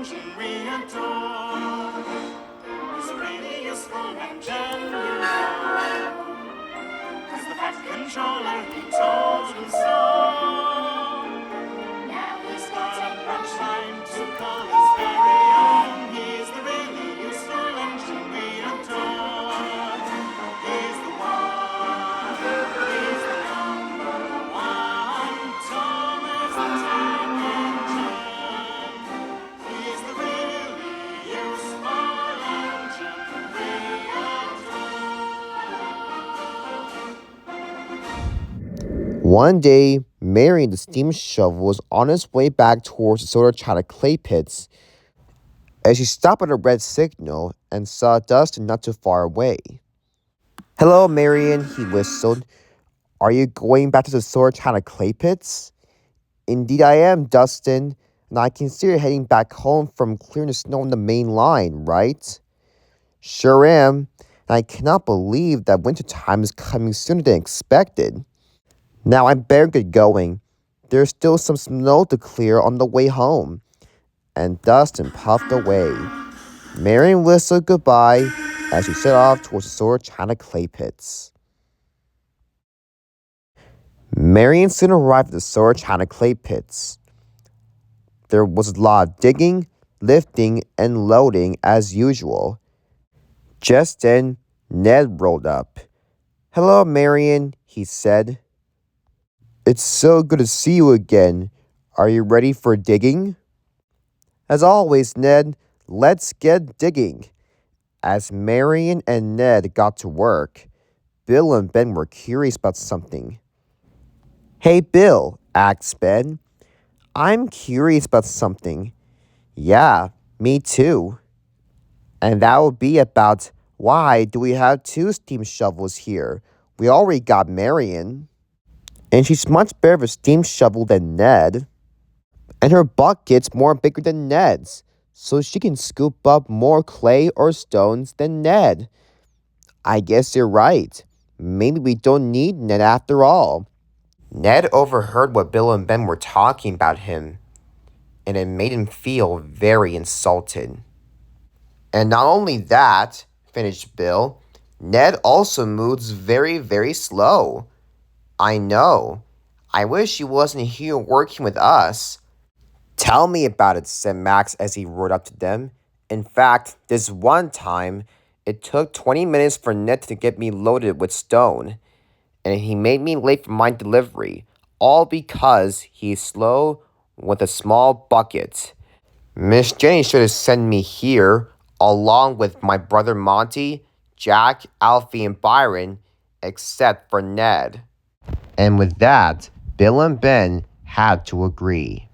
engine we adore is a really useful engine, you know, 'cause the pet controller, he told him so. Now he's got a punchline to call his very own. He's the really useful engine we adore. He's the one. He's the number one. Thomas the Tank Engine. He's the really useful engine we adore. One day, Marion, the steam shovel, was on his way back towards the soda china clay pits as she stopped at a red signal and saw Dustin not too far away. "Hello, Marion," he whistled. "Are you going back to the soda china clay pits?" "Indeed I am, Dustin, and I can see you're heading back home from clearing the snow on the main line, right?" "Sure am, and I cannot believe that winter time is coming sooner than expected. Now I better get going. There's still some snow to clear on the way home." And Dustin puffed away. Marion whistled goodbye as she set off towards the soda china clay pits. Marion soon arrived at the soda china clay pits. There was a lot of digging, lifting, and loading as usual. Just then, Ned rolled up. "Hello, Marion," he said. "It's so good to see you again. Are you ready for digging?" "As always, Ned, let's get digging." As Marion and Ned got to work, Bill and Ben were curious about something. "Hey, Bill," asked Ben. "I'm curious about something." "Yeah, me too." "And that would be about why do we have two steam shovels here? We already got Marion. And she's much better of a steam shovel than Ned. And her bucket's more bigger than Ned's, so she can scoop up more clay or stones than Ned. I guess you're right. Maybe we don't need Ned after all." Ned overheard what Bill and Ben were talking about him, and it made him feel very insulted. "And not only that," finished Bill, "Ned also moves very, very slow. I know. I wish he wasn't here working with us." "Tell me about it," said Max as he rode up to them. "In fact, this one time, it took 20 minutes for Ned to get me loaded with stone, and he made me late for my delivery, all because he's slow with a small bucket. Miss Jenny should have sent me here, along with my brother Monty, Jack, Alfie, and Byron, except for Ned." And with that, Bill and Ben had to agree.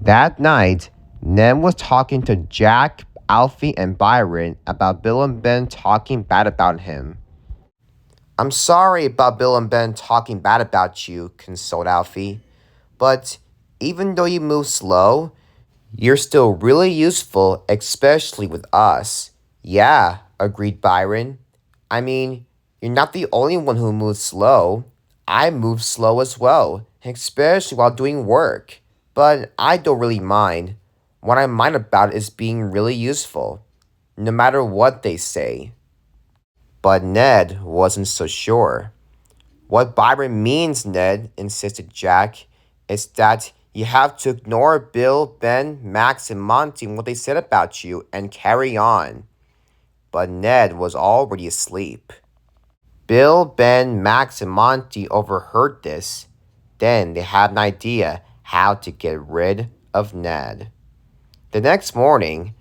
That night, Ned was talking to Jack, Alfie, and Byron about Bill and Ben talking bad about him. "I'm sorry about Bill and Ben talking bad about you," consoled Alfie. "But even though you move slow, you're still really useful, especially with us." "Yeah," agreed Byron. "I mean, you're not the only one who moves slow. I move slow as well, especially while doing work. But I don't really mind. What I mind about is being really useful, no matter what they say." But Ned wasn't so sure. "What Byron means, Ned," insisted Jack, "is that you have to ignore Bill, Ben, Max, and Monty and what they said about you and carry on." But Ned was already asleep. Bill, Ben, Max, and Monty overheard this. Then they had an idea how to get rid of Ned. The next morning,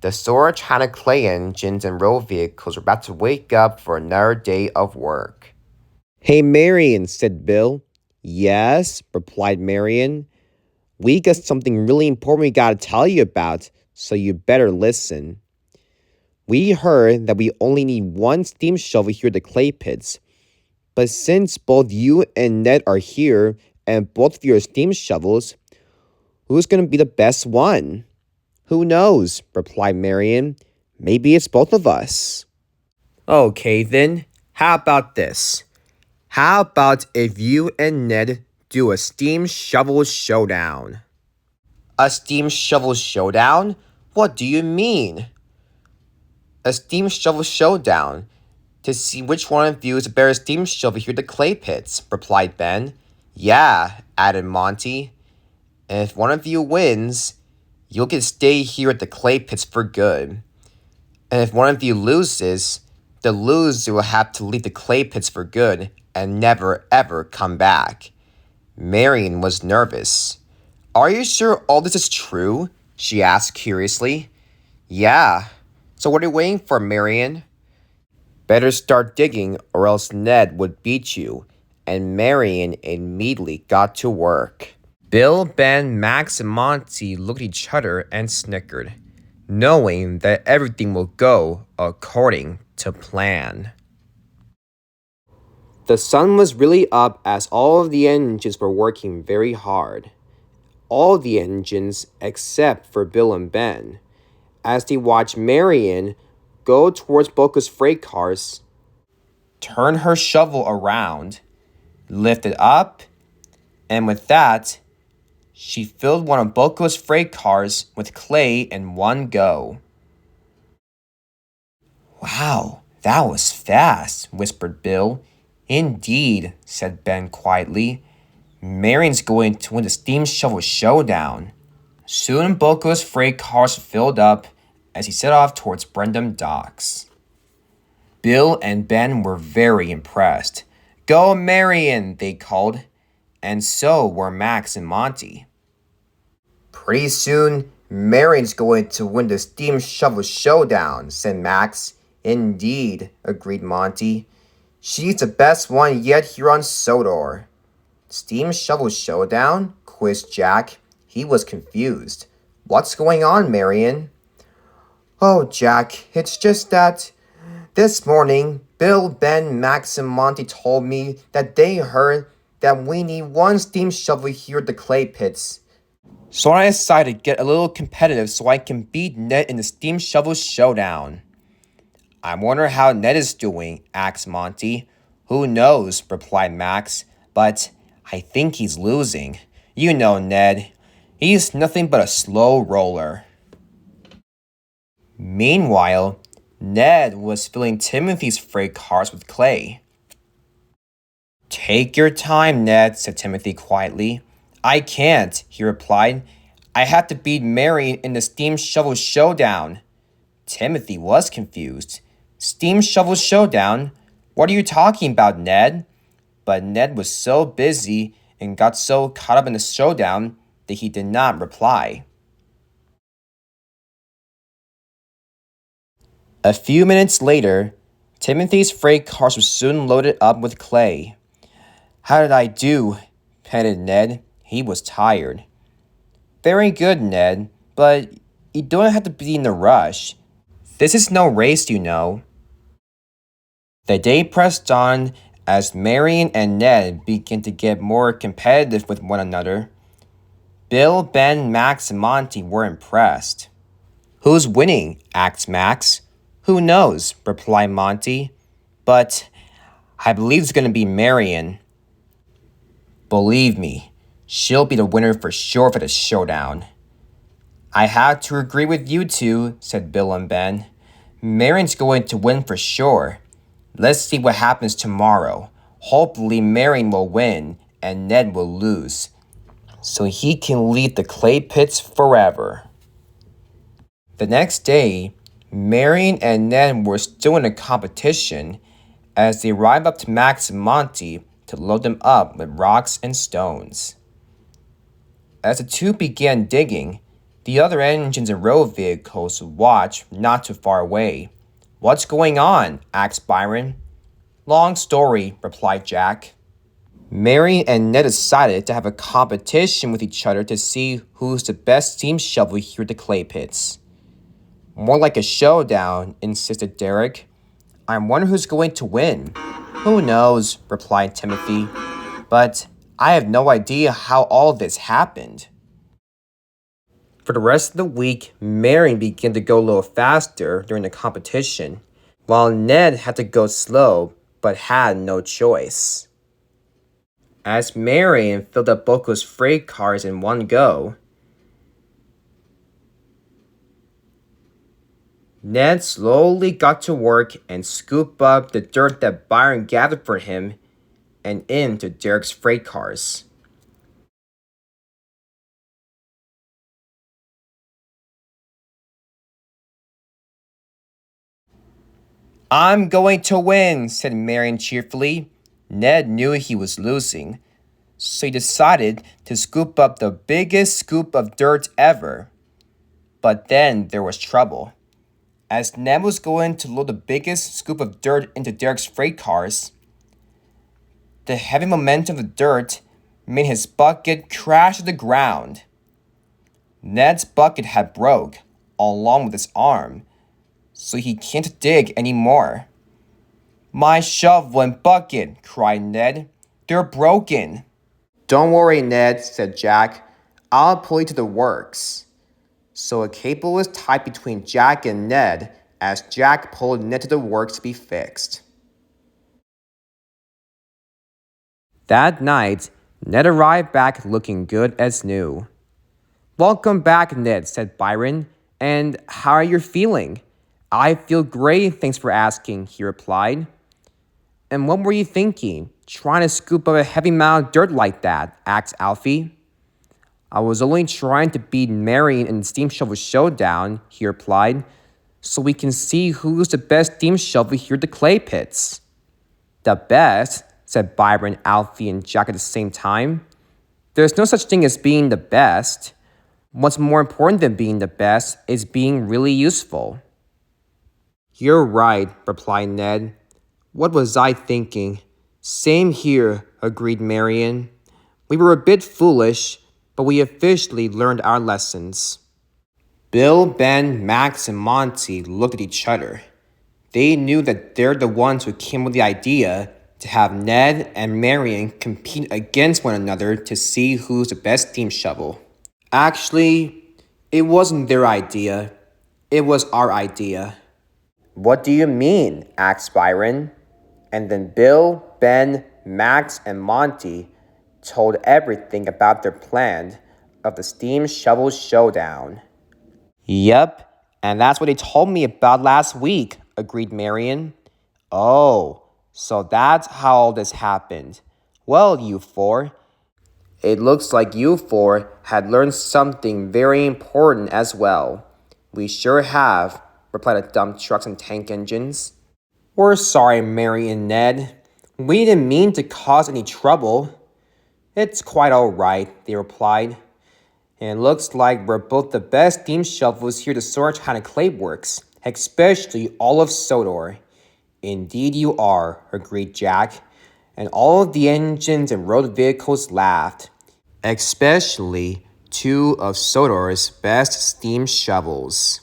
the soda china clay engines and road vehicles were about to wake up for another day of work. "Hey, Marion," said Bill. "Yes," replied Marion. "We got something really important we gotta tell you about, so you better listen. We heard that we only need one steam shovel here at the clay pits. But since both you and Ned are here, and both of you are steam shovels, who's gonna be the best one?" "Who knows?" replied Marion. "Maybe it's both of us." "Okay then, how about this? How about if you and Ned do a steam shovel showdown?" A steam shovel showdown? What do you mean? A steam shovel showdown. To see which one of you is a better steam shovel here at the clay pits, replied Ben. Yeah, added Monty. And if one of you wins, you'll get to stay here at the clay pits for good. And if one of you loses, the loser will have to leave the clay pits for good and never ever come back. Marion was nervous. Are you sure all this is true? She asked curiously. Yeah. So what are you waiting for, Marion? Better start digging or else Ned would beat you. And Marion immediately got to work. Bill, Ben, Max, and Monty looked at each other and snickered, knowing that everything will go according to plan. The sun was really up as all of the engines were working very hard. All the engines except for Bill and Ben, as they watched Marion go towards Boca's freight cars, turn her shovel around, lift it up, and with that, she filled one of Boca's freight cars with clay in one go. Wow, that was fast, whispered Bill. Indeed, said Ben quietly. Marion's going to win the steam shovel showdown. Soon Boca's freight cars filled up as he set off towards Brendam Docks. Bill and Ben were very impressed. Go Marion, they called, and so were Max and Monty. Pretty soon, Marion's going to win the steam shovel showdown, said Max. Indeed, agreed Monty. She's the best one yet here on Sodor. Steam shovel showdown? Quizzed Jack. He was confused. What's going on, Marion? Oh, Jack, it's just that this morning, Bill, Ben, Max, and Monty told me that they heard that we need one steam shovel here at the clay pits. So I decided to get a little competitive so I can beat Ned in the steam shovel showdown. I wonder how Ned is doing, asked Monty. Who knows, replied Max, but I think he's losing. You know Ned. He's nothing but a slow roller. Meanwhile, Ned was filling Timothy's freight cars with clay. Take your time, Ned, said Timothy quietly. I can't, he replied. I have to beat Marion in the steam shovel showdown. Timothy was confused. Steam shovel showdown? What are you talking about, Ned? But Ned was so busy and got so caught up in the showdown that he did not reply. A few minutes later, Timothy's freight cars were soon loaded up with clay. How did I do? Panted Ned. He was tired. Very good, Ned, but you don't have to be in a rush. This is no race, you know. The day pressed on as Marion and Ned began to get more competitive with one another. Bill, Ben, Max, and Monty were impressed. Who's winning? Asked Max. Who knows? Replied Monty. But I believe it's going to be Marion. Believe me, she'll be the winner for sure for the showdown. I have to agree with you two, said Bill and Ben. Marion's going to win for sure. Let's see what happens tomorrow. Hopefully Marion will win and Ned will lose, so he can lead the clay pits forever. The next day, Marion and Ned were still in a competition as they arrived up to Max and Monty to load them up with rocks and stones. As the two began digging, the other engines and road vehicles watched not too far away. What's going on? Asked Byron. Long story, replied Jack. Marion and Ned decided to have a competition with each other to see who's the best steam shovel here at the clay pits. More like a showdown, insisted Derek. I wonder who's going to win. Who knows, replied Timothy. But I have no idea how all this happened. For the rest of the week, Marion began to go a little faster during the competition, while Ned had to go slow but had no choice. As Marion filled up Boco's freight cars in one go, Ned slowly got to work and scooped up the dirt that Byron gathered for him and into Derek's freight cars. I'm going to win, said Marion cheerfully. Ned knew he was losing, so he decided to scoop up the biggest scoop of dirt ever. But then there was trouble. As Ned was going to load the biggest scoop of dirt into Derek's freight cars, the heavy momentum of the dirt made his bucket crash to the ground. Ned's bucket had broke, along with his arm, so he can't dig anymore. My shovel and bucket, cried Ned. They're broken. Don't worry, Ned, said Jack. I'll pull you to the works. So a cable was tied between Jack and Ned as Jack pulled Ned to the works to be fixed. That night, Ned arrived back looking good as new. Welcome back, Ned, said Byron. And how are you feeling? I feel great, thanks for asking, he replied. And what were you thinking, trying to scoop up a heavy amount of dirt like that? Asked Alfie. I was only trying to beat Marion in the steam shovel showdown, he replied, so we can see who's the best steam shovel here at the clay pits. The best, said Byron, Alfie, and Jack at the same time. There's no such thing as being the best. What's more important than being the best is being really useful. You're right, replied Ned. What was I thinking? Same here, agreed Marion. We were a bit foolish, but we officially learned our lessons. Bill, Ben, Max, and Monty looked at each other. They knew that they're the ones who came with the idea to have Ned and Marion compete against one another to see who's the best steam shovel. Actually, it wasn't their idea. It was our idea. What do you mean? Asked Byron. And then Bill, Ben, Max, and Monty told everything about their plan of the steam shovel showdown. Yep, and that's what they told me about last week, agreed Marion. Oh, so that's how all this happened. Well, you four, it looks like you four had learned something very important as well. We sure have, replied the dump trucks and tank engines. We're sorry, Mary and Ned. We didn't mean to cause any trouble. It's quite all right, they replied. And it looks like we're both the best steam shovels here to Sora China Clay Works, especially all of Sodor. Indeed you are, agreed Jack, and all of the engines and road vehicles laughed, especially two of Sodor's best steam shovels.